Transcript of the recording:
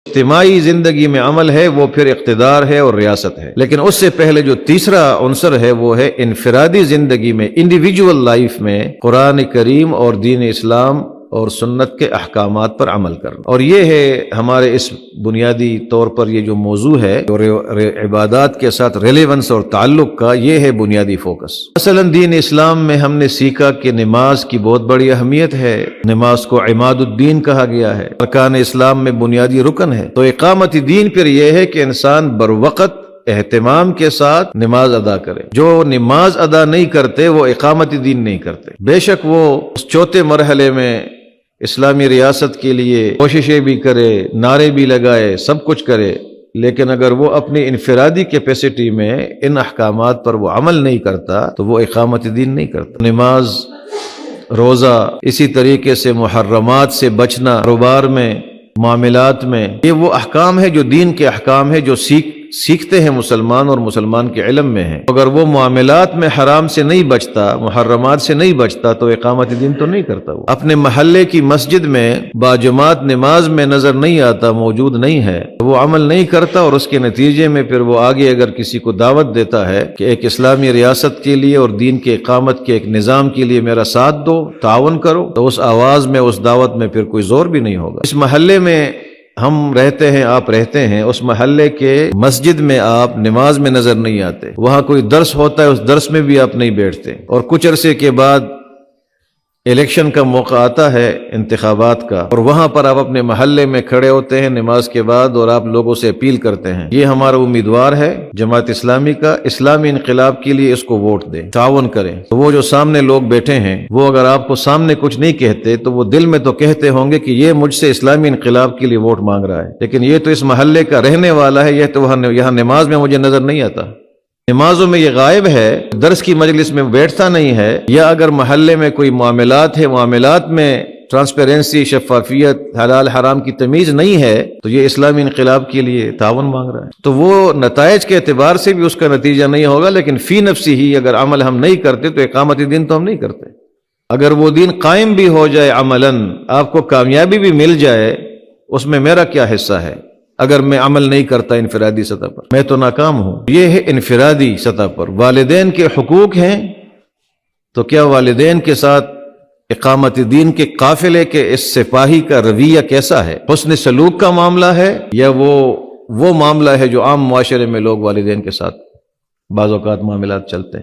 اجتماعی زندگی میں عمل ہے وہ پھر اقتدار ہے اور ریاست ہے، لیکن اس سے پہلے جو تیسرا عنصر ہے وہ ہے انفرادی زندگی میں، انڈیویجول لائف میں قرآن کریم اور دین اسلام اور سنت کے احکامات پر عمل کرنا۔ اور یہ ہے ہمارے اس بنیادی طور پر یہ جو موضوع ہے اور عبادات کے ساتھ ریلیونس اور تعلق کا، یہ ہے بنیادی فوکس۔ مثلا دین اسلام میں ہم نے سیکھا کہ نماز کی بہت بڑی اہمیت ہے، نماز کو عماد الدین کہا گیا ہے، ارکان اسلام میں بنیادی رکن ہے۔ تو اقامت دین پھر یہ ہے کہ انسان بروقت اہتمام کے ساتھ نماز ادا کرے۔ جو نماز ادا نہیں کرتے وہ اقامت دین نہیں کرتے، بے شک وہ اس چوتھے مرحلے میں اسلامی ریاست کے لیے کوششیں بھی کرے، نعرے بھی لگائے، سب کچھ کرے، لیکن اگر وہ اپنی انفرادی کیپیسٹی میں ان احکامات پر وہ عمل نہیں کرتا تو وہ اقامت دین نہیں کرتا۔ نماز، روزہ، اسی طریقے سے محرمات سے بچنا، کاروبار میں، معاملات میں، یہ وہ احکام ہے جو دین کے احکام ہے جو سیکھتے ہیں مسلمان اور مسلمان کے علم میں ہیں۔ اگر وہ معاملات میں حرام سے نہیں بچتا، محرمات سے نہیں بچتا تو اقامت دین تو نہیں کرتا۔ وہ اپنے محلے کی مسجد میں باجماعت نماز میں نظر نہیں آتا، موجود نہیں ہے، وہ عمل نہیں کرتا، اور اس کے نتیجے میں پھر وہ آگے اگر کسی کو دعوت دیتا ہے کہ ایک اسلامی ریاست کے لیے اور دین کے اقامت کے ایک نظام کے لیے میرا ساتھ دو، تعاون کرو، تو اس آواز میں، اس دعوت میں پھر کوئی زور بھی نہیں ہوگا۔ اس محلے میں ہم رہتے ہیں، آپ رہتے ہیں، اس محلے کے مسجد میں آپ نماز میں نظر نہیں آتے، وہاں کوئی درس ہوتا ہے، اس درس میں بھی آپ نہیں بیٹھتے، اور کچھ عرصے کے بعد الیکشن کا موقع آتا ہے، انتخابات کا، اور وہاں پر آپ اپنے محلے میں کھڑے ہوتے ہیں نماز کے بعد اور آپ لوگوں سے اپیل کرتے ہیں یہ ہمارا امیدوار ہے جماعت اسلامی کا، اسلامی انقلاب کے لیے اس کو ووٹ دیں، تعاون کریں۔ تو وہ جو سامنے لوگ بیٹھے ہیں وہ اگر آپ کو سامنے کچھ نہیں کہتے تو وہ دل میں تو کہتے ہوں گے کہ یہ مجھ سے اسلامی انقلاب کے لیے ووٹ مانگ رہا ہے، لیکن یہ تو اس محلے کا رہنے والا ہے، یہ تو یہاں نماز میں مجھے نظر نہیں آتا، نمازوں میں یہ غائب ہے، درس کی مجلس میں بیٹھتا نہیں ہے، یا اگر محلے میں کوئی معاملات ہے، معاملات میں ٹرانسپیرنسی، شفافیت، حلال حرام کی تمیز نہیں ہے، تو یہ اسلامی انقلاب کے لیے تعاون مانگ رہا ہے۔ تو وہ نتائج کے اعتبار سے بھی اس کا نتیجہ نہیں ہوگا، لیکن فی نفسی ہی اگر عمل ہم نہیں کرتے تو اقامت دین تو ہم نہیں کرتے۔ اگر وہ دین قائم بھی ہو جائے عملاً، آپ کو کامیابی بھی مل جائے، اس میں میرا کیا حصہ ہے؟ اگر میں عمل نہیں کرتا انفرادی سطح پر، میں تو ناکام ہوں۔ یہ ہے انفرادی سطح پر۔ والدین کے حقوق ہیں، تو کیا والدین کے ساتھ اقامت دین کے قافلے کے اس سپاہی کا رویہ کیسا ہے؟ حسن سلوک کا معاملہ ہے یا وہ معاملہ ہے جو عام معاشرے میں لوگ والدین کے ساتھ بعض اوقات معاملات چلتے ہیں؟